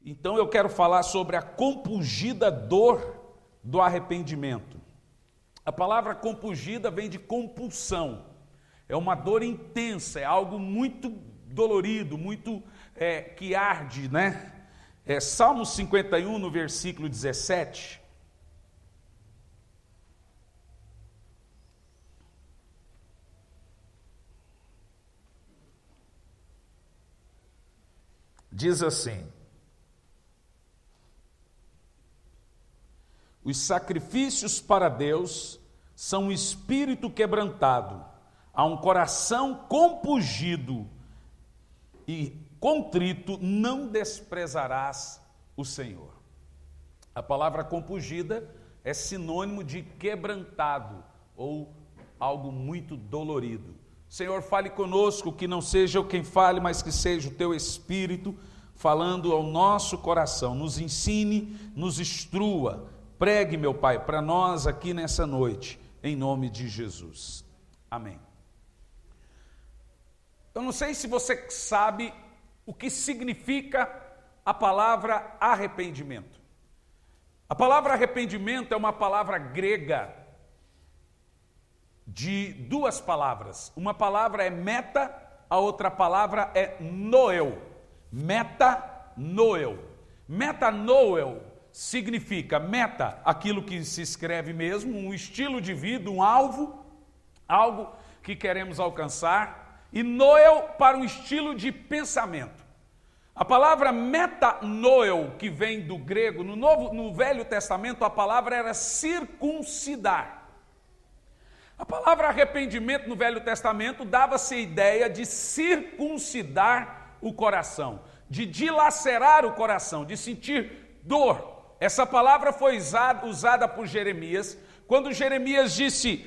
Então eu quero falar sobre a compungida dor do arrependimento. A palavra compungida vem de compulsão. É uma dor intensa, é algo muito dolorido, muito que arde, né? Salmo 51, no versículo 17. Diz assim: os sacrifícios para Deus são um espírito quebrantado, a um coração compungido e contrito não desprezarás o Senhor. A palavra compungida é sinônimo de quebrantado ou algo muito dolorido. Senhor, fale conosco, que não seja eu quem fale, mas que seja o teu Espírito falando ao nosso coração. Nos ensine, nos instrua. Pregue, meu Pai, para nós aqui nessa noite, em nome de Jesus. Amém. Eu não sei se você sabe o que significa a palavra arrependimento. A palavra arrependimento é uma palavra grega de duas palavras. Uma palavra é meta, a outra palavra é noel. Metanoel. Metanoel significa meta, aquilo que se escreve mesmo, um estilo de vida, um alvo, algo que queremos alcançar, e noel para um estilo de pensamento. A palavra metanoel, que vem do grego, no Velho Testamento, a palavra era circuncidar. A palavra arrependimento no Velho Testamento dava-se a ideia de circuncidar o coração, de dilacerar o coração, de sentir dor. Essa palavra foi usada por Jeremias, quando Jeremias disse,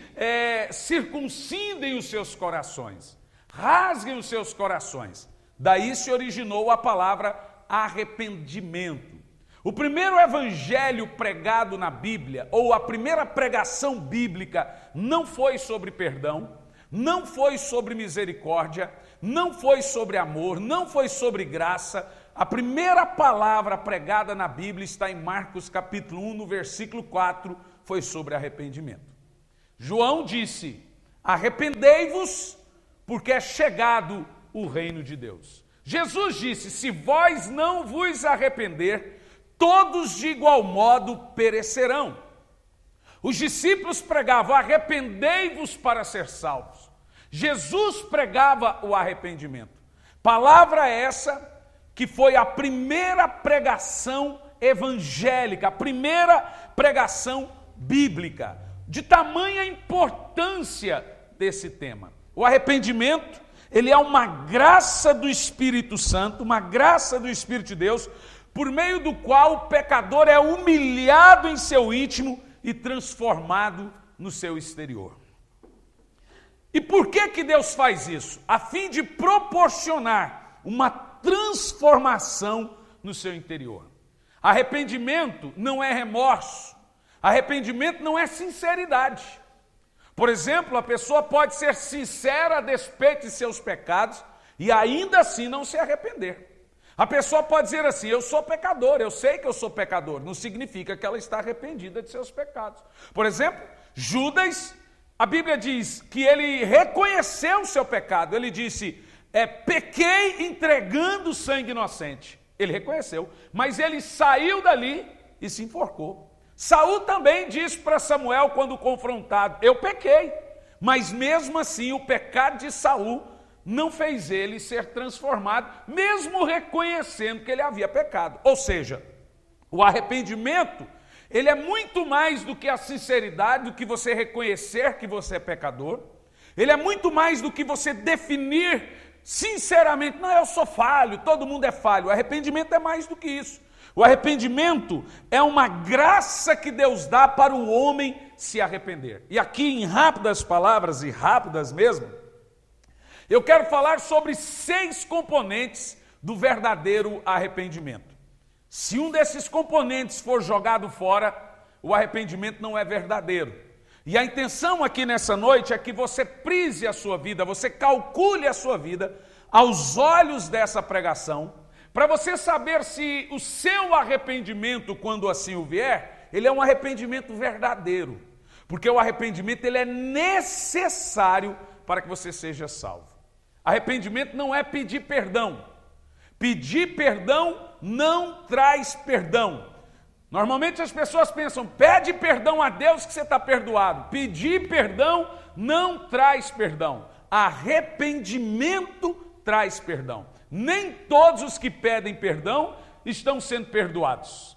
circuncidem os seus corações, rasguem os seus corações. Daí se originou a palavra arrependimento. O primeiro evangelho pregado na Bíblia, ou a primeira pregação bíblica, não foi sobre perdão, não foi sobre misericórdia, não foi sobre amor, não foi sobre graça. A primeira palavra pregada na Bíblia está em Marcos capítulo 1, no versículo 4, foi sobre arrependimento. João disse, arrependei-vos, porque é chegado o reino de Deus. Jesus disse, se vós não vos arrepender, todos de igual modo perecerão. Os discípulos pregavam, arrependei-vos para ser salvos. Jesus pregava o arrependimento. Palavra essa que foi a primeira pregação evangélica, a primeira pregação bíblica, de tamanha importância desse tema. O arrependimento, ele é uma graça do Espírito Santo, uma graça do Espírito de Deus, por meio do qual o pecador é humilhado em seu íntimo e transformado no seu exterior. E por que Deus faz isso? A fim de proporcionar uma transformação no seu interior. Arrependimento não é remorso, arrependimento não é sinceridade. Por exemplo, a pessoa pode ser sincera a despeito de seus pecados e ainda assim não se arrepender. A pessoa pode dizer assim, eu sou pecador, eu sei que eu sou pecador, não significa que ela está arrependida de seus pecados. Por exemplo, Judas, a Bíblia diz que ele reconheceu o seu pecado, ele disse, pequei entregando sangue inocente. Ele reconheceu, mas ele saiu dali e se enforcou. Saul também disse para Samuel quando confrontado, eu pequei, mas mesmo assim o pecado de Saul não fez ele ser transformado, mesmo reconhecendo que ele havia pecado. Ou seja, o arrependimento, ele é muito mais do que a sinceridade, do que você reconhecer que você é pecador. Ele é muito mais do que você definir sinceramente, não, eu sou falho, todo mundo é falho. O arrependimento é mais do que isso. O arrependimento é uma graça que Deus dá para o homem se arrepender. E aqui em rápidas palavras, e rápidas mesmo, eu quero falar sobre 6 componentes do verdadeiro arrependimento. Se um desses componentes for jogado fora, o arrependimento não é verdadeiro. E a intenção aqui nessa noite é que você prise a sua vida, você calcule a sua vida aos olhos dessa pregação, para você saber se o seu arrependimento, quando assim o vier, ele é um arrependimento verdadeiro. Porque o arrependimento ele é necessário para que você seja salvo. Arrependimento não é pedir perdão. Pedir perdão não traz perdão. Normalmente as pessoas pensam, pede perdão a Deus que você está perdoado. Pedir perdão não traz perdão. Arrependimento traz perdão. Nem todos os que pedem perdão estão sendo perdoados.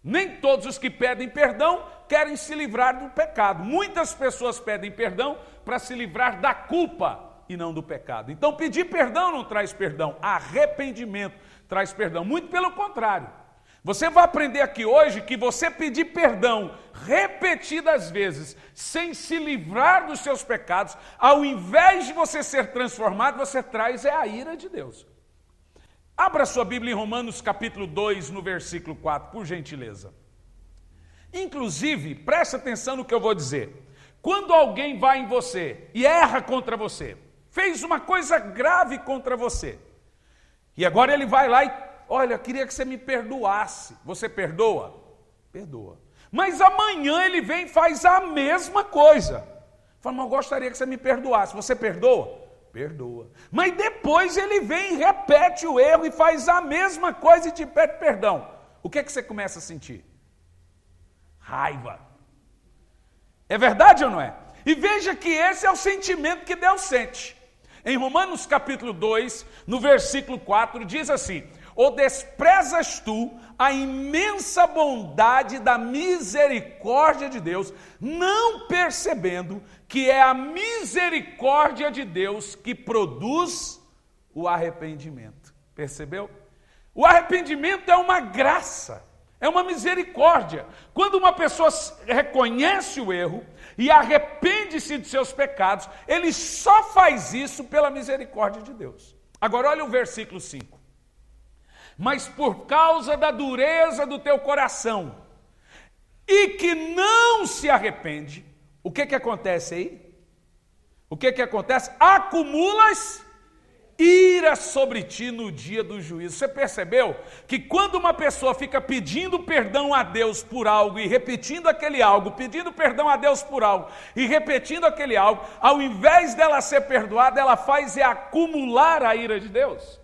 Nem todos os que pedem perdão querem se livrar do pecado. Muitas pessoas pedem perdão para se livrar da culpa e não do pecado. Então pedir perdão não traz perdão, arrependimento traz perdão. Muito pelo contrário. Você vai aprender aqui hoje que você pedir perdão repetidas vezes, sem se livrar dos seus pecados, ao invés de você ser transformado, você traz a ira de Deus. Abra sua Bíblia em Romanos capítulo 2, no versículo 4, por gentileza. Inclusive, preste atenção no que eu vou dizer. Quando alguém vai em você e erra contra você, fez uma coisa grave contra você, e agora ele vai lá e, olha, eu queria que você me perdoasse. Você perdoa? Perdoa. Mas amanhã ele vem e faz a mesma coisa. Fala, mas eu gostaria que você me perdoasse. Você perdoa? Perdoa. Mas depois ele vem e repete o erro e faz a mesma coisa e te pede perdão. O que é que você começa a sentir? Raiva. É verdade ou não é? E veja que esse é o sentimento que Deus sente. Em Romanos capítulo 2, no versículo 4, diz assim: ou desprezas tu a imensa bondade da misericórdia de Deus, não percebendo que é a misericórdia de Deus que produz o arrependimento. Percebeu? O arrependimento é uma graça, é uma misericórdia. Quando uma pessoa reconhece o erro e arrepende-se de seus pecados, ele só faz isso pela misericórdia de Deus. Agora olha o versículo 5. Mas por causa da dureza do teu coração, e que não se arrepende, o que acontece aí? O que acontece? Acumulas ira sobre ti no dia do juízo. Você percebeu que quando uma pessoa fica pedindo perdão a Deus por algo e repetindo aquele algo, pedindo perdão a Deus por algo e repetindo aquele algo, ao invés dela ser perdoada, ela faz acumular a ira de Deus.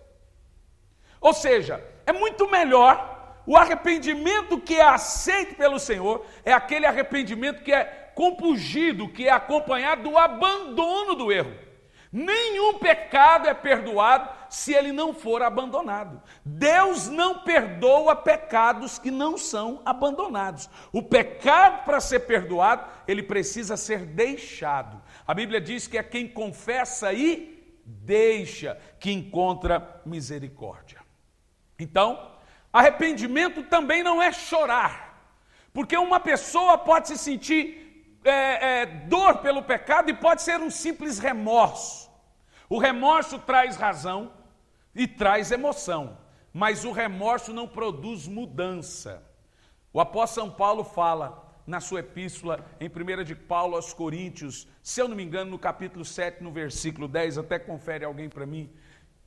Ou seja, é muito melhor, o arrependimento que é aceito pelo Senhor é aquele arrependimento que é compungido, que é acompanhado do abandono do erro. Nenhum pecado é perdoado se ele não for abandonado. Deus não perdoa pecados que não são abandonados. O pecado, para ser perdoado, ele precisa ser deixado. A Bíblia diz que é quem confessa e deixa que encontra misericórdia. Então, arrependimento também não é chorar, porque uma pessoa pode se sentir dor pelo pecado e pode ser um simples remorso. O remorso traz razão e traz emoção, mas o remorso não produz mudança. O apóstolo São Paulo fala na sua epístola, em 1 de Paulo aos Coríntios, se eu não me engano, no capítulo 7, no versículo 10, até confere alguém para mim,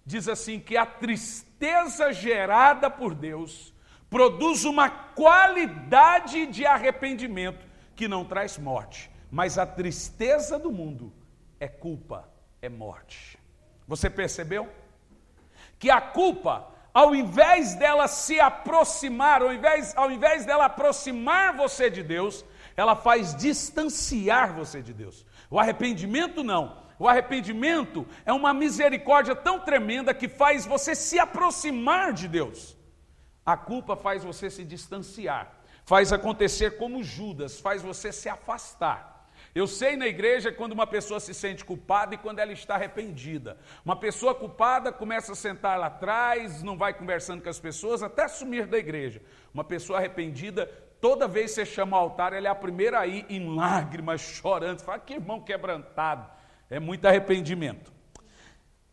diz assim que a tristeza gerada por Deus produz uma qualidade de arrependimento que não traz morte, mas a tristeza do mundo é culpa, é morte. Você percebeu? Que a culpa, ao invés dela se aproximar, ao invés dela aproximar você de Deus, ela faz distanciar você de Deus. O arrependimento não. O arrependimento é uma misericórdia tão tremenda que faz você se aproximar de Deus. A culpa faz você se distanciar, faz acontecer como Judas, faz você se afastar. Eu sei na igreja quando uma pessoa se sente culpada e quando ela está arrependida. Uma pessoa culpada começa a sentar lá atrás, não vai conversando com as pessoas, até sumir da igreja. Uma pessoa arrependida, toda vez que você chama ao altar, ela é a primeira a ir em lágrimas, chorando. Você fala, que irmão quebrantado. É muito arrependimento.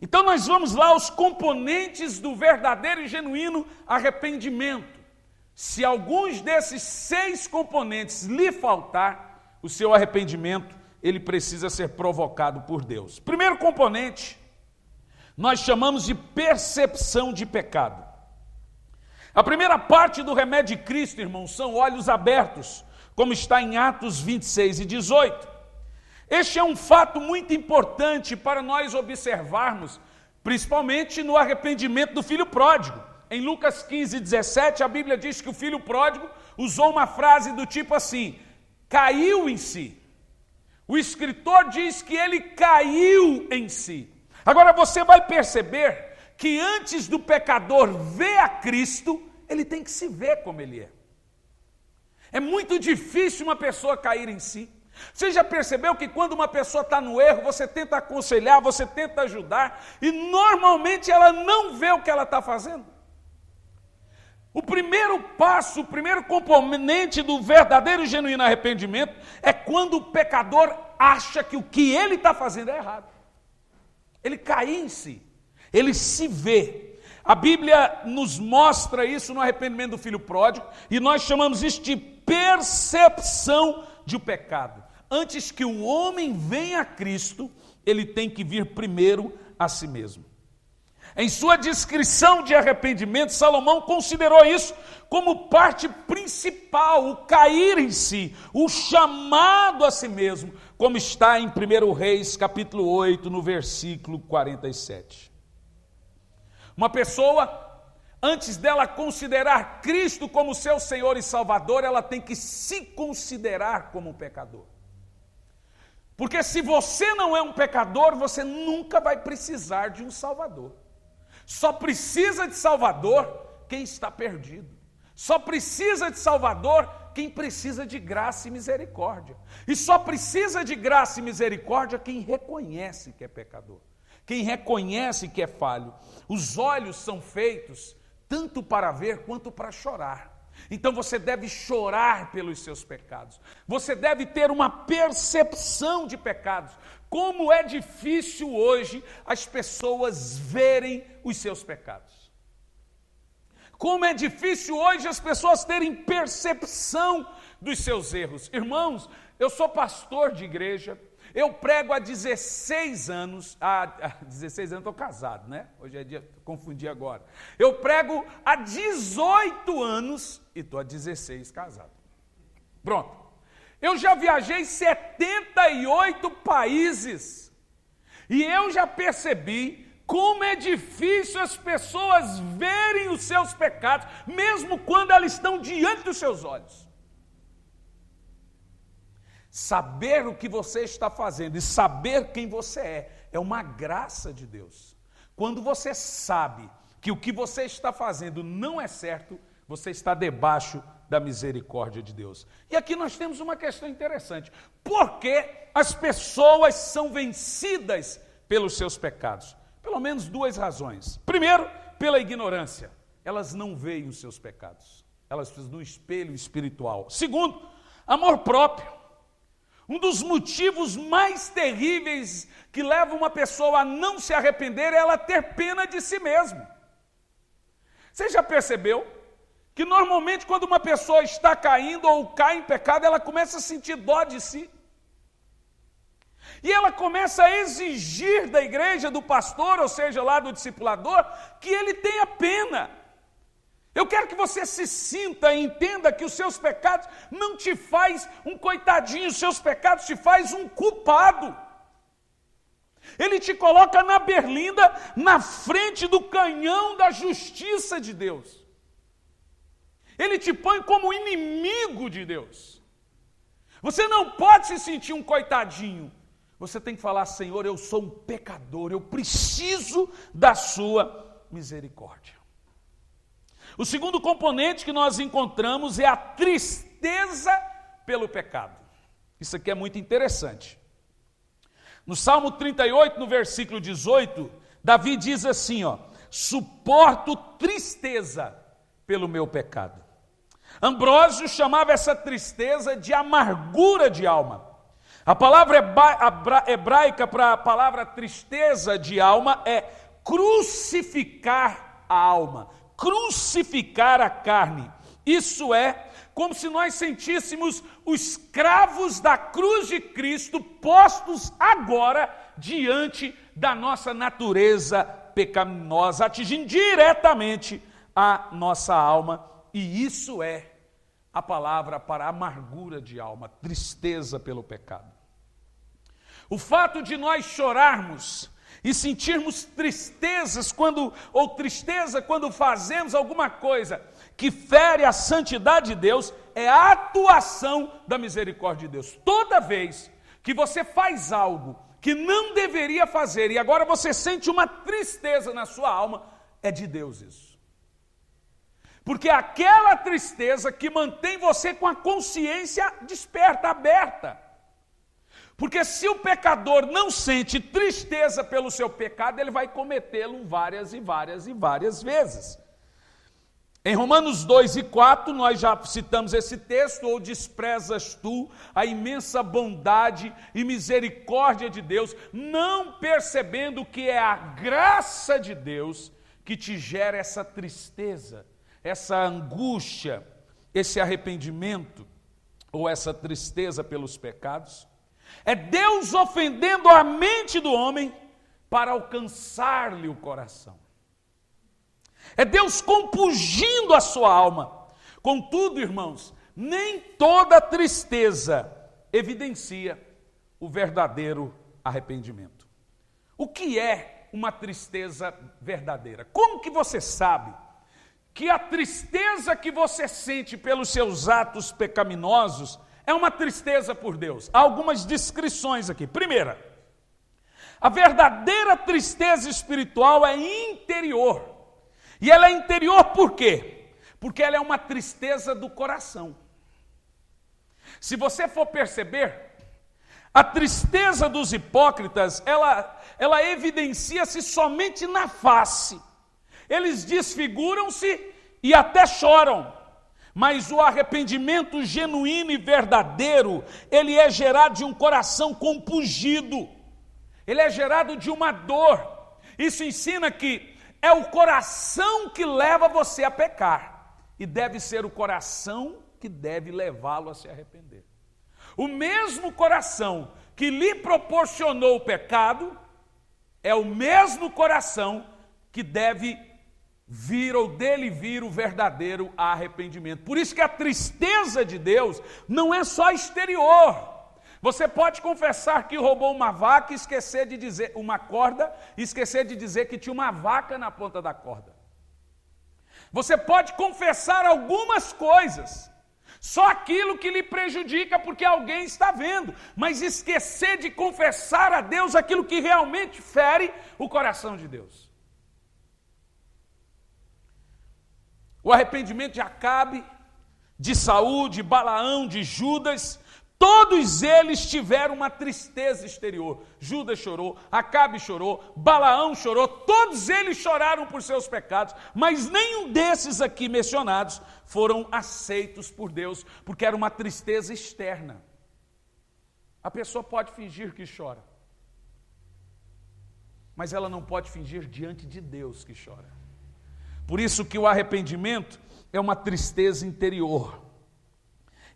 Então nós vamos lá aos componentes do verdadeiro e genuíno arrependimento. Se alguns desses 6 componentes lhe faltar, o seu arrependimento, ele precisa ser provocado por Deus. Primeiro componente, nós chamamos de percepção de pecado. A primeira parte do remédio de Cristo, irmãos, são olhos abertos, como está em Atos 26 e 18. Este é um fato muito importante para nós observarmos, principalmente no arrependimento do filho pródigo. Em Lucas 15, 17, a Bíblia diz que o filho pródigo usou uma frase do tipo assim: caiu em si. O escritor diz que ele caiu em si. Agora você vai perceber que antes do pecador ver a Cristo, ele tem que se ver como ele é. É muito difícil uma pessoa cair em si. Você já percebeu que quando uma pessoa está no erro, você tenta aconselhar, você tenta ajudar, e normalmente ela não vê o que ela está fazendo? O primeiro passo, o primeiro componente do verdadeiro e genuíno arrependimento é quando o pecador acha que o que ele está fazendo é errado. Ele cai em si, ele se vê. A Bíblia nos mostra isso no arrependimento do filho pródigo, e nós chamamos isso de percepção de pecado. Antes que o homem venha a Cristo, ele tem que vir primeiro a si mesmo. Em sua descrição de arrependimento, Salomão considerou isso como parte principal, o cair em si, o chamado a si mesmo, como está em 1 Reis, capítulo 8, no versículo 47. Uma pessoa, antes dela considerar Cristo como seu Senhor e Salvador, ela tem que se considerar como um pecador. Porque se você não é um pecador, você nunca vai precisar de um Salvador. Só precisa de Salvador quem está perdido. Só precisa de Salvador quem precisa de graça e misericórdia. E só precisa de graça e misericórdia quem reconhece que é pecador. Quem reconhece que é falho. Os olhos são feitos tanto para ver quanto para chorar. Então você deve chorar pelos seus pecados. Você deve ter uma percepção de pecados. Como é difícil hoje as pessoas verem os seus pecados. Como é difícil hoje as pessoas terem percepção dos seus erros. Irmãos, eu sou pastor de igreja. Eu prego há 16 anos, há 16 anos estou casado, né? Hoje é dia, confundi agora. Eu prego há 18 anos e estou há 16 casado. Pronto. Eu já viajei 78 países e eu já percebi como é difícil as pessoas verem os seus pecados, mesmo quando elas estão diante dos seus olhos. Saber o que você está fazendo e saber quem você é uma graça de Deus. Quando você sabe que o que você está fazendo não é certo, você está debaixo da misericórdia de Deus. E aqui nós temos uma questão interessante. Por que as pessoas são vencidas pelos seus pecados? Pelo menos duas razões. Primeiro, pela ignorância. Elas não veem os seus pecados. Elas precisam de um espelho espiritual. Segundo, amor próprio. Um dos motivos mais terríveis que levam uma pessoa a não se arrepender é ela ter pena de si mesma. Você já percebeu que normalmente quando uma pessoa está caindo ou cai em pecado, ela começa a sentir dó de si? E ela começa a exigir da igreja, do pastor, ou seja, lá do discipulador, que ele tenha pena. Eu quero que você se sinta e entenda que os seus pecados não te faz um coitadinho, os seus pecados te faz um culpado. Ele te coloca na berlinda, na frente do canhão da justiça de Deus. Ele te põe como inimigo de Deus. Você não pode se sentir um coitadinho. Você tem que falar: Senhor, eu sou um pecador, eu preciso da sua misericórdia. O segundo componente que nós encontramos é a tristeza pelo pecado. Isso aqui é muito interessante. No Salmo 38, no versículo 18, Davi diz assim, suporto tristeza pelo meu pecado. Ambrósio chamava essa tristeza de amargura de alma. A palavra hebraica para a palavra tristeza de alma é crucificar a alma. Crucificar a carne. Isso é como se nós sentíssemos os cravos da cruz de Cristo postos agora diante da nossa natureza pecaminosa, atingindo diretamente a nossa alma, e isso é a palavra para amargura de alma, tristeza pelo pecado. O fato de nós chorarmos e sentirmos tristeza quando fazemos alguma coisa que fere a santidade de Deus, é a atuação da misericórdia de Deus. Toda vez que você faz algo que não deveria fazer e agora você sente uma tristeza na sua alma, é de Deus isso. Porque é aquela tristeza que mantém você com a consciência desperta, aberta. Porque se o pecador não sente tristeza pelo seu pecado, ele vai cometê-lo várias e várias e várias vezes. Em Romanos 2 e 4, nós já citamos esse texto: ou desprezas tu a imensa bondade e misericórdia de Deus, não percebendo que é a graça de Deus que te gera essa tristeza, essa angústia, esse arrependimento, ou essa tristeza pelos pecados? É Deus ofendendo a mente do homem para alcançar-lhe o coração. É Deus compungindo a sua alma. Contudo, irmãos, nem toda tristeza evidencia o verdadeiro arrependimento. O que é uma tristeza verdadeira? Como que você sabe que a tristeza que você sente pelos seus atos pecaminosos é uma tristeza por Deus? Há algumas descrições aqui. Primeira, a verdadeira tristeza espiritual é interior. E ela é interior por quê? Porque ela é uma tristeza do coração. Se você for perceber, a tristeza dos hipócritas, ela evidencia-se somente na face. Eles desfiguram-se e até choram. Mas o arrependimento genuíno e verdadeiro, ele é gerado de um coração compungido. Ele é gerado de uma dor. Isso ensina que é o coração que leva você a pecar. E deve ser o coração que deve levá-lo a se arrepender. O mesmo coração que lhe proporcionou o pecado, é o mesmo coração que deve vir ou dele vir o verdadeiro arrependimento. Por isso que a tristeza de Deus não é só exterior. Você pode confessar que roubou uma vaca e esquecer de dizer uma corda, e esquecer de dizer que tinha uma vaca na ponta da corda. Você pode confessar algumas coisas, só aquilo que lhe prejudica porque alguém está vendo, mas esquecer de confessar a Deus aquilo que realmente fere o coração de Deus. O arrependimento de Acabe, de Saul, de Balaão, de Judas, todos eles tiveram uma tristeza exterior. Judas chorou, Acabe chorou, Balaão chorou, todos eles choraram por seus pecados, mas nenhum desses aqui mencionados foram aceitos por Deus, porque era uma tristeza externa. A pessoa pode fingir que chora, mas ela não pode fingir diante de Deus que chora. Por isso que o arrependimento é uma tristeza interior.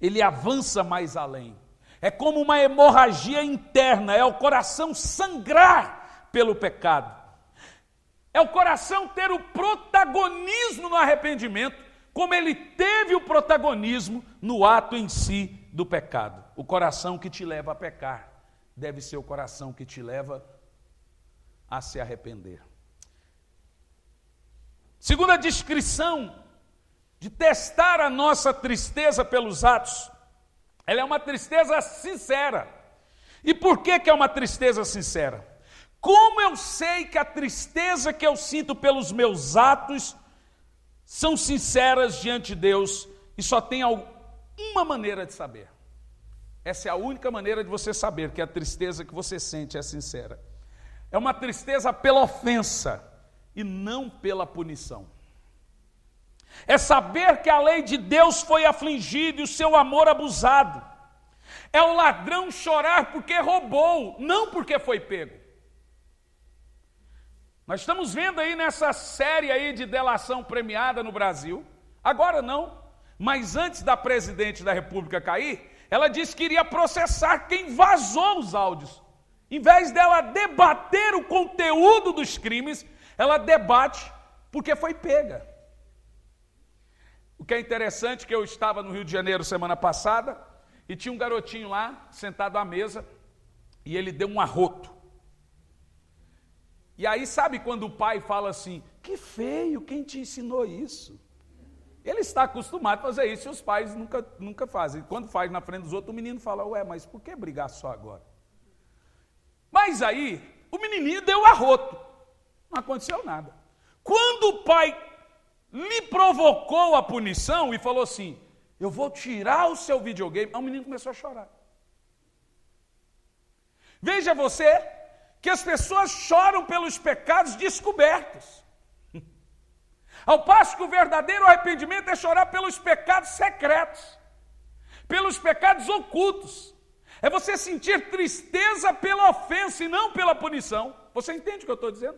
Ele avança mais além. É como uma hemorragia interna, é o coração sangrar pelo pecado. É o coração ter o protagonismo no arrependimento, como ele teve o protagonismo no ato em si do pecado. O coração que te leva a pecar deve ser o coração que te leva a se arrepender. Segunda descrição de testar a nossa tristeza pelos atos, ela é uma tristeza sincera. E por que é uma tristeza sincera? Como eu sei que a tristeza que eu sinto pelos meus atos são sinceras diante de Deus? E só tem uma maneira de saber. Essa é a única maneira de você saber que a tristeza que você sente é sincera. É uma tristeza pela ofensa e não pela punição. É saber que a lei de Deus foi afligida e o seu amor abusado. É o ladrão chorar porque roubou, não porque foi pego. Nós estamos vendo aí nessa série aí de delação premiada no Brasil, agora não, mas antes da presidente da República cair, ela disse que iria processar quem vazou os áudios. Em vez dela debater o conteúdo dos crimes, ela debate porque foi pega. O que é interessante é que eu estava no Rio de Janeiro semana passada e tinha um garotinho lá, sentado à mesa, e ele deu um arroto. E aí, sabe quando o pai fala assim, que feio, quem te ensinou isso? Ele está acostumado a fazer isso e os pais nunca fazem. Quando faz na frente dos outros, o menino fala, ué, mas por que brigar só agora? Mas aí, o menininho deu arroto. Não aconteceu nada. Quando o pai lhe provocou a punição e falou assim, eu vou tirar o seu videogame, o menino começou a chorar. Veja você que as pessoas choram pelos pecados descobertos. Ao passo que o verdadeiro arrependimento é chorar pelos pecados secretos, pelos pecados ocultos. É você sentir tristeza pela ofensa e não pela punição. Você entende o que eu estou dizendo?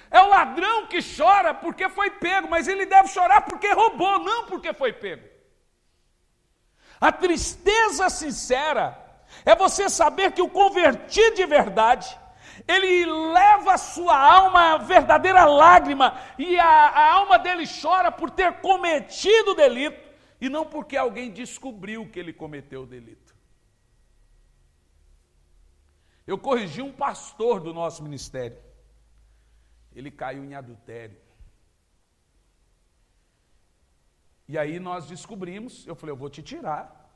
É o ladrão que chora porque foi pego, mas ele deve chorar porque roubou, não porque foi pego. A tristeza sincera é você saber que o convertido de verdade, ele leva a sua alma a verdadeira lágrima, e a alma dele chora por ter cometido o delito, e não porque alguém descobriu que ele cometeu o delito. Eu corrigi um pastor do nosso ministério. Ele caiu em adultério. E aí nós descobrimos, eu falei, eu vou te tirar.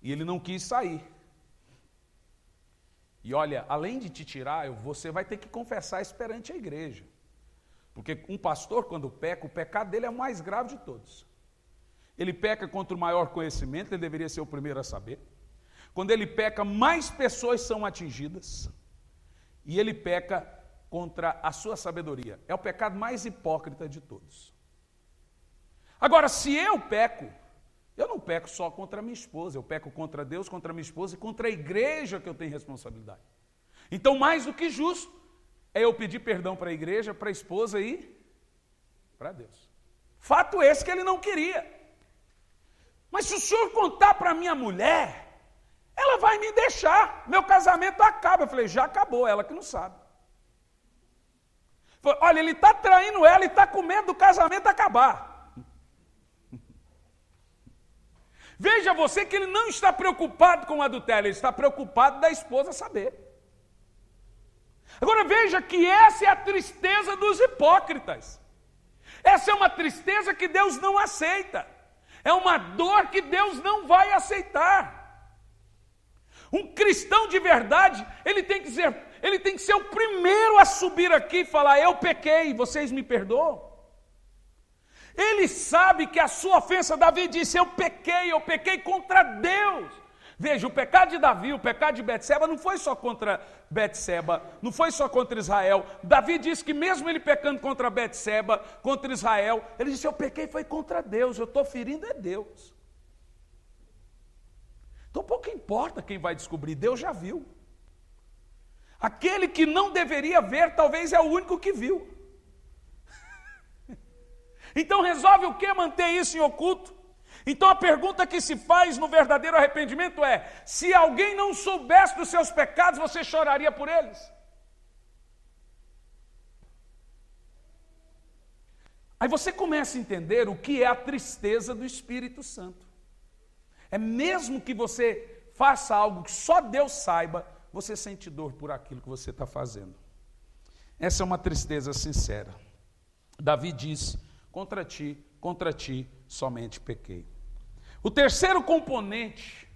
E ele não quis sair. E olha, além de te tirar, você vai ter que confessar isso perante a igreja. Porque um pastor, quando peca, o pecado dele é o mais grave de todos. Ele peca contra o maior conhecimento, ele deveria ser o primeiro a saber. Quando ele peca, mais pessoas são atingidas. E ele peca contra a sua sabedoria. É o pecado mais hipócrita de todos. Agora, se eu peco, eu não peco só contra a minha esposa, eu peco contra Deus, contra a minha esposa e contra a igreja que eu tenho responsabilidade. Então, mais do que justo, é eu pedir perdão para a igreja, para a esposa e para Deus. Fato esse que ele não queria. Mas se o senhor contar para minha mulher, ela vai me deixar, meu casamento acaba. Eu falei, já acabou, ela que não sabe. Falei, olha, ele está traindo ela e está com medo do casamento acabar. Veja você que ele não está preocupado com o adultério, ele está preocupado da esposa saber. Agora veja que essa é a tristeza dos hipócritas. Essa é uma tristeza que Deus não aceita. É uma dor que Deus não vai aceitar. Um cristão de verdade, ele tem que ser o primeiro a subir aqui e falar, eu pequei, vocês me perdoam? Ele sabe que a sua ofensa, Davi disse, eu pequei contra Deus. Veja, o pecado de Davi, o pecado de Betseba não foi só contra Betseba, não foi só contra Israel. Davi disse que mesmo ele pecando contra Betseba, contra Israel, ele disse, eu pequei foi contra Deus, eu estou ferindo é Deus. Então pouco importa quem vai descobrir, Deus já viu. Aquele que não deveria ver, talvez é o único que viu. Então resolve o que? Manter isso em oculto? Então a pergunta que se faz no verdadeiro arrependimento é, se alguém não soubesse dos seus pecados, você choraria por eles? Aí você começa a entender o que é a tristeza do Espírito Santo. É mesmo que você faça algo que só Deus saiba, você sente dor por aquilo que você está fazendo. Essa é uma tristeza sincera. Davi diz, contra ti somente pequei. O terceiro componente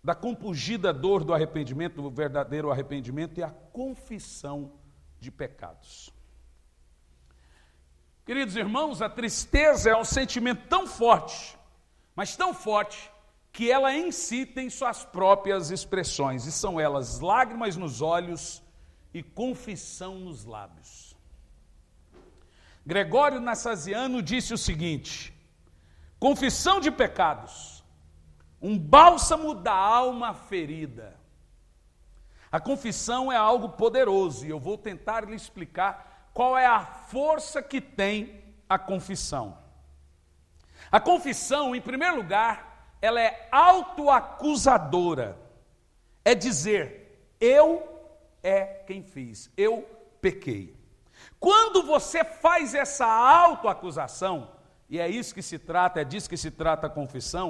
da compungida dor do arrependimento, do verdadeiro arrependimento, é a confissão de pecados. Queridos irmãos, a tristeza é um sentimento tão forte, mas tão forte, que ela em si tem suas próprias expressões, e são elas lágrimas nos olhos e confissão nos lábios. Gregório Nassasiano disse o seguinte, confissão de pecados, um bálsamo da alma ferida. A confissão é algo poderoso, e eu vou tentar lhe explicar qual é a força que tem a confissão. A confissão, em primeiro lugar, ela é autoacusadora. É dizer, eu é quem fiz, eu pequei. Quando você faz essa autoacusação, e é isso que se trata, é disso que se trata a confissão,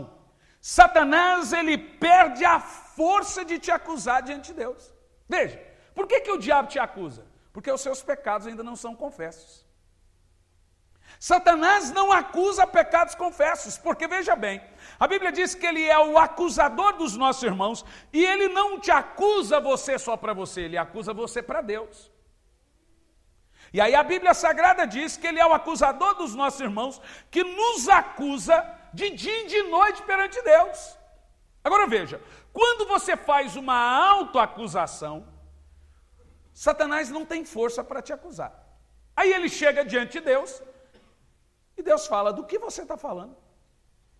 Satanás, ele perde a força de te acusar diante de Deus. Veja, por que o diabo te acusa? Porque os seus pecados ainda não são confessos. Satanás não acusa pecados confessos, porque veja bem, a Bíblia diz que ele é o acusador dos nossos irmãos, e ele não te acusa você só para você, ele acusa você para Deus. E aí a Bíblia Sagrada diz que ele é o acusador dos nossos irmãos, que nos acusa de dia e de noite perante Deus. Agora veja, quando você faz uma autoacusação, Satanás não tem força para te acusar. Aí ele chega diante de Deus, e Deus fala, do que você está falando?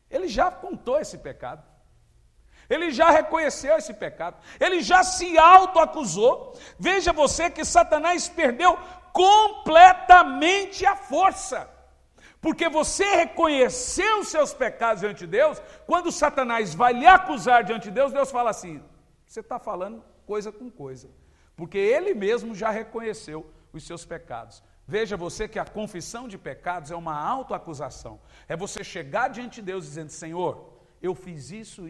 Ele já contou esse pecado. Ele já reconheceu esse pecado. Ele já se autoacusou. Veja você que Satanás perdeu completamente a força. Porque você reconheceu os seus pecados diante de Deus, quando Satanás vai lhe acusar diante de Deus, Deus fala assim, você está falando coisa com coisa. Porque ele mesmo já reconheceu os seus pecados. Veja você que a confissão de pecados é uma autoacusação. É você chegar diante de Deus dizendo, Senhor, eu fiz isso.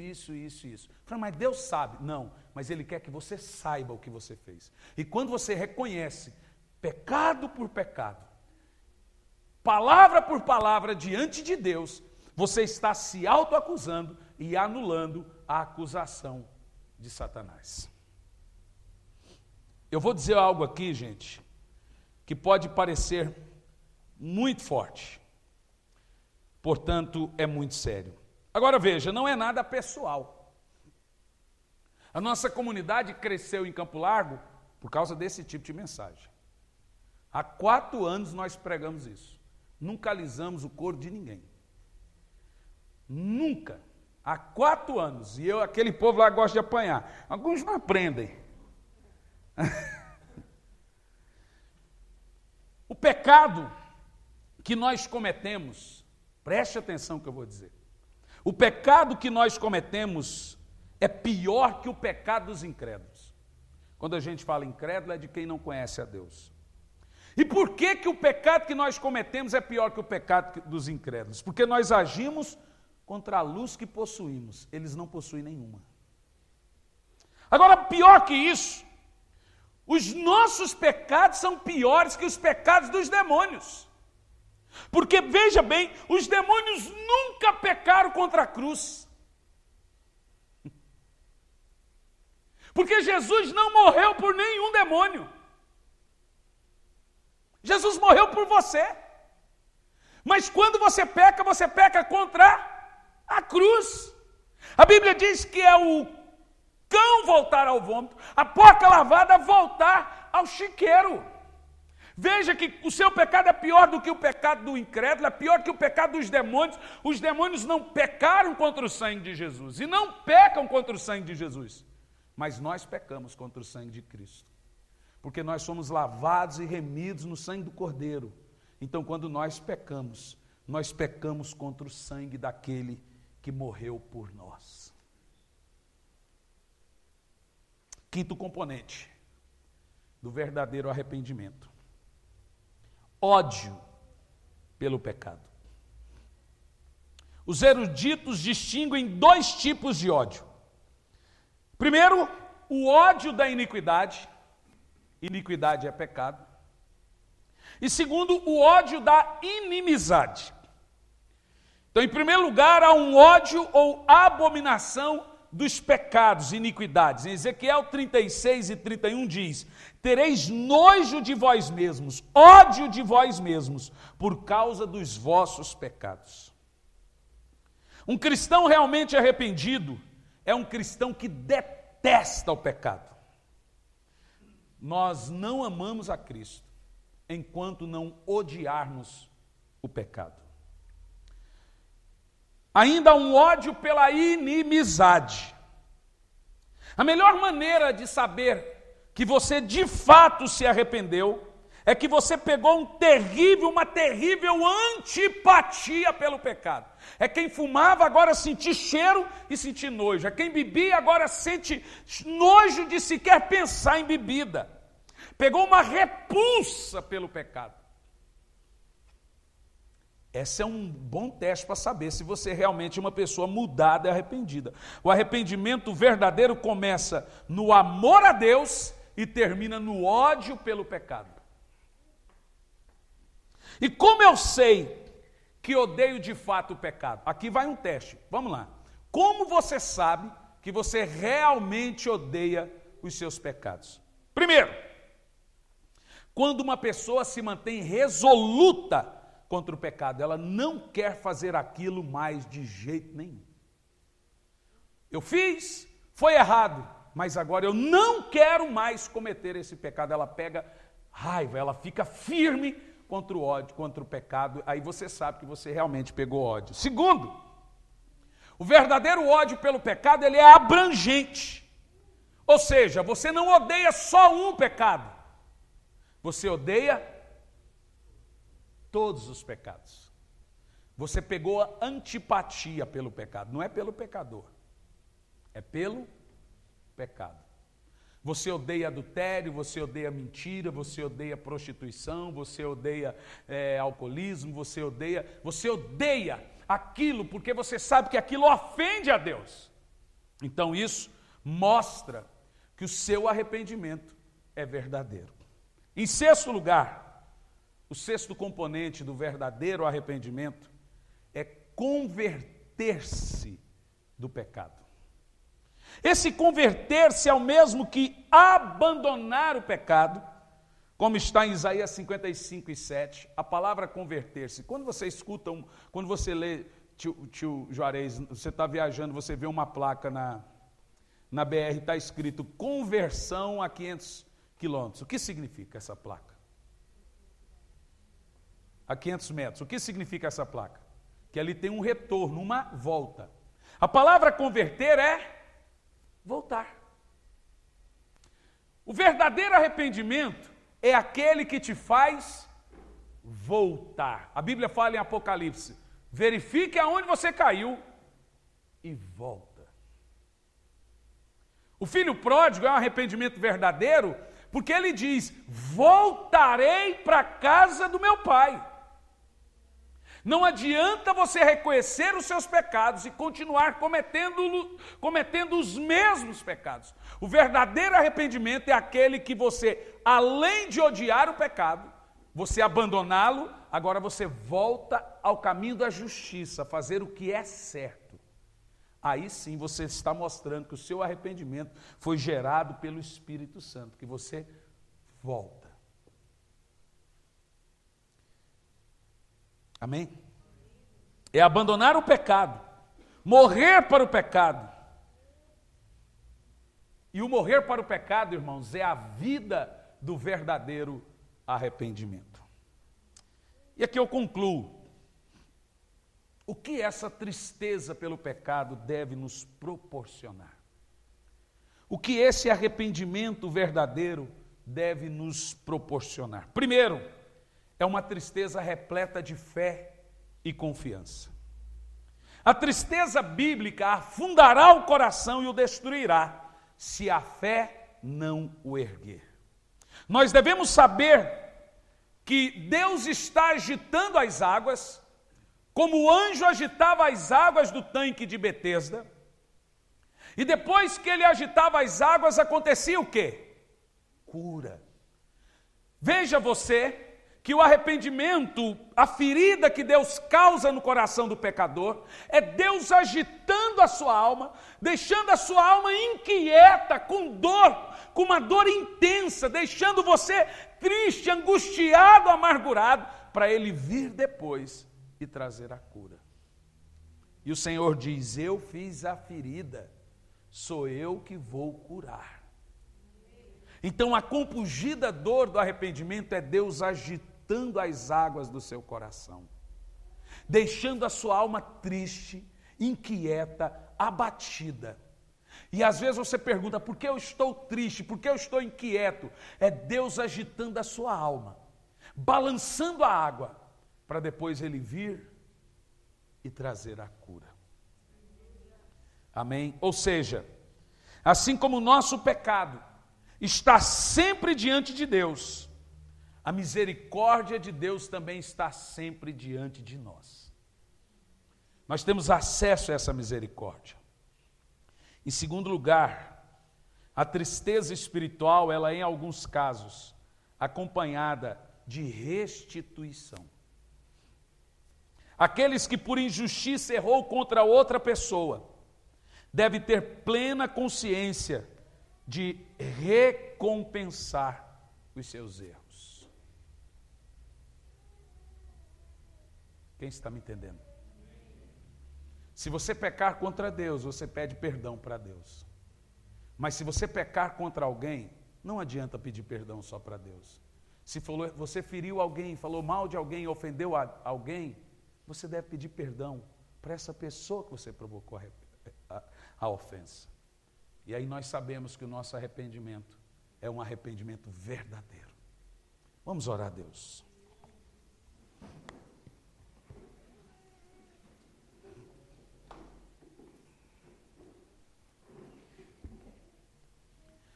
Fala, mas Deus sabe. Não, mas Ele quer que você saiba o que você fez. E quando você reconhece, pecado por pecado, palavra por palavra diante de Deus, você está se autoacusando e anulando a acusação de Satanás. Eu vou dizer algo aqui, gente, que pode parecer muito forte, portanto, é muito sério. Agora veja, não é nada pessoal. A nossa comunidade cresceu em Campo Largo por causa desse tipo de mensagem. Há 4 anos nós pregamos isso. Nunca alisamos o couro de ninguém. Nunca. Há 4 anos. E aquele povo lá gosta de apanhar. Alguns não aprendem. O pecado que nós cometemos, preste atenção no que eu vou dizer. O pecado que nós cometemos é pior que o pecado dos incrédulos. Quando a gente fala incrédulo, é de quem não conhece a Deus. E por que o pecado que nós cometemos é pior que o pecado dos incrédulos? Porque nós agimos contra a luz que possuímos. Eles não possuem nenhuma. Agora, pior que isso, os nossos pecados são piores que os pecados dos demônios. Porque, veja bem, os demônios nunca pecaram contra a cruz. Porque Jesus não morreu por nenhum demônio. Jesus morreu por você. Mas quando você peca contra a cruz. A Bíblia diz que é o cão voltar ao vômito, a porca lavada voltar ao chiqueiro. Veja que o seu pecado é pior do que o pecado do incrédulo, é pior que o pecado dos demônios. Os demônios não pecaram contra o sangue de Jesus e não pecam contra o sangue de Jesus. Mas nós pecamos contra o sangue de Cristo. Porque nós somos lavados e remidos no sangue do Cordeiro. Então, quando nós pecamos contra o sangue daquele que morreu por nós. Quinto componente do verdadeiro arrependimento: ódio pelo pecado. Os eruditos distinguem 2 tipos de ódio. Primeiro, o ódio da iniquidade. Iniquidade é pecado. E segundo, o ódio da inimizade. Então, em primeiro lugar, há um ódio ou abominação dos pecados, iniquidades. Em Ezequiel 36 e 31 diz: tereis nojo de vós mesmos, ódio de vós mesmos, por causa dos vossos pecados. Um cristão realmente arrependido é um cristão que detesta o pecado. Nós não amamos a Cristo enquanto não odiarmos o pecado. Ainda há um ódio pela inimizade. A melhor maneira de saber que você de fato se arrependeu é que você pegou uma terrível antipatia pelo pecado. É quem fumava agora sentir cheiro e sentir nojo. É quem bebia agora sente nojo de sequer pensar em bebida. Pegou uma repulsa pelo pecado. Esse é um bom teste para saber se você realmente é uma pessoa mudada e arrependida. O arrependimento verdadeiro começa no amor a Deus e termina no ódio pelo pecado. E como eu sei que odeio de fato o pecado? Aqui vai um teste, vamos lá. Como você sabe que você realmente odeia os seus pecados? Primeiro, quando uma pessoa se mantém resoluta contra o pecado, ela não quer fazer aquilo mais de jeito nenhum. Eu fiz, foi errado, mas agora eu não quero mais cometer esse pecado. Ela pega raiva, ela fica firme contra o ódio, contra o pecado, aí você sabe que você realmente pegou ódio. Segundo, o verdadeiro ódio pelo pecado, ele é abrangente. Ou seja, você não odeia só um pecado, você odeia todos os pecados. Você pegou a antipatia pelo pecado, não é pelo pecador, é pelo pecado. Você odeia adultério, você odeia mentira, você odeia prostituição, você odeia alcoolismo, você odeia aquilo porque você sabe que aquilo ofende a Deus. Então isso mostra que o seu arrependimento é verdadeiro. Em sexto lugar, o sexto componente do verdadeiro arrependimento é converter-se do pecado. Esse converter-se é o mesmo que abandonar o pecado, como está em Isaías 55:7, a palavra converter-se. Quando você escuta, quando você lê, tio Juarez, você está viajando, você vê uma placa na BR, está escrito conversão a 500 quilômetros. O que significa essa placa? A 500 metros. O que significa essa placa? Que ali tem um retorno, uma volta. A palavra converter é voltar. O verdadeiro arrependimento é aquele que te faz voltar. A Bíblia fala em Apocalipse: verifique aonde você caiu e volta. O filho pródigo é um arrependimento verdadeiro porque ele diz: voltarei para a casa do meu pai. Não adianta você reconhecer os seus pecados e continuar cometendo os mesmos pecados. O verdadeiro arrependimento é aquele que você, além de odiar o pecado, você abandoná-lo, agora você volta ao caminho da justiça, fazer o que é certo. Aí sim você está mostrando que o seu arrependimento foi gerado pelo Espírito Santo, que você volta. Amém? É abandonar o pecado, morrer para o pecado. E o morrer para o pecado, irmãos, é a vida do verdadeiro arrependimento. E aqui eu concluo. O que essa tristeza pelo pecado deve nos proporcionar? O que esse arrependimento verdadeiro deve nos proporcionar? Primeiro, é uma tristeza repleta de fé e confiança. A tristeza bíblica afundará o coração e o destruirá, se a fé não o erguer. Nós devemos saber que Deus está agitando as águas, como o anjo agitava as águas do tanque de Betesda, e depois que ele agitava as águas, acontecia o quê? Cura. Veja você que o arrependimento, a ferida que Deus causa no coração do pecador, é Deus agitando a sua alma, deixando a sua alma inquieta, com dor, com uma dor intensa, deixando você triste, angustiado, amargurado, para Ele vir depois e trazer a cura. E o Senhor diz: eu fiz a ferida, sou eu que vou curar. Então a compungida dor do arrependimento é Deus agitando as águas do seu coração, deixando a sua alma triste, inquieta, abatida. E às vezes você pergunta: por que eu estou triste? Por que eu estou inquieto? É Deus agitando a sua alma, balançando a água, para depois Ele vir e trazer a cura. Amém? Ou seja, assim como o nosso pecado está sempre diante de Deus, a misericórdia de Deus também está sempre diante de nós. Nós temos acesso a essa misericórdia. Em segundo lugar, a tristeza espiritual, ela é, em alguns casos, acompanhada de restituição. Aqueles que por injustiça errou contra outra pessoa, deve ter plena consciência de recompensar os seus erros. Quem está me entendendo? Se você pecar contra Deus, você pede perdão para Deus. Mas se você pecar contra alguém, não adianta pedir perdão só para Deus. Se você feriu alguém, falou mal de alguém, ofendeu alguém, você deve pedir perdão para essa pessoa que você provocou a ofensa. E aí nós sabemos que o nosso arrependimento é um arrependimento verdadeiro. Vamos orar a Deus.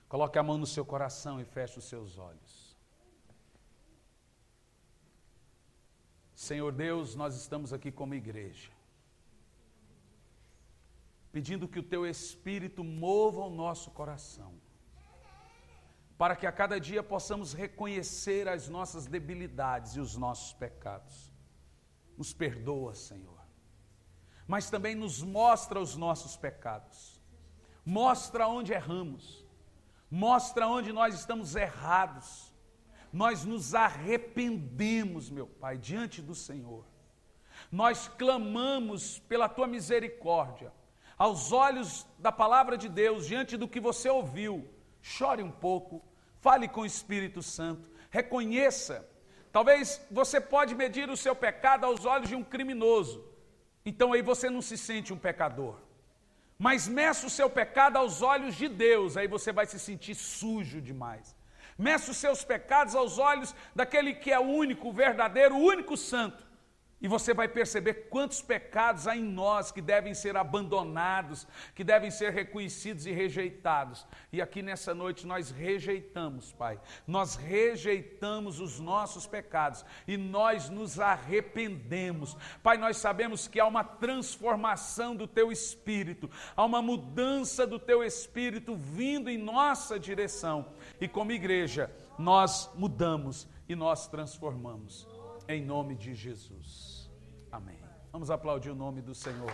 Coloque a mão no seu coração e feche os seus olhos. Senhor Deus, nós estamos aqui como igreja, pedindo que o Teu Espírito mova o nosso coração, para que a cada dia possamos reconhecer as nossas debilidades e os nossos pecados. Nos perdoa, Senhor, mas também nos mostra os nossos pecados, mostra onde erramos, mostra onde nós estamos errados. Nós nos arrependemos, meu Pai, diante do Senhor. Nós clamamos pela Tua misericórdia. Aos olhos da palavra de Deus, diante do que você ouviu, chore um pouco, fale com o Espírito Santo, reconheça. Talvez você pode medir o seu pecado aos olhos de um criminoso, então aí você não se sente um pecador. Mas meça o seu pecado aos olhos de Deus, aí você vai se sentir sujo demais. Meça os seus pecados aos olhos daquele que é o único, o verdadeiro, o único santo. E você vai perceber quantos pecados há em nós que devem ser abandonados, que devem ser reconhecidos e rejeitados. E aqui nessa noite nós rejeitamos, Pai. Nós rejeitamos os nossos pecados e nós nos arrependemos. Pai, nós sabemos que há uma transformação do Teu Espírito, há uma mudança do Teu Espírito vindo em nossa direção. E como igreja, nós mudamos e nós transformamos. Em nome de Jesus. Amém. Vamos aplaudir o nome do Senhor.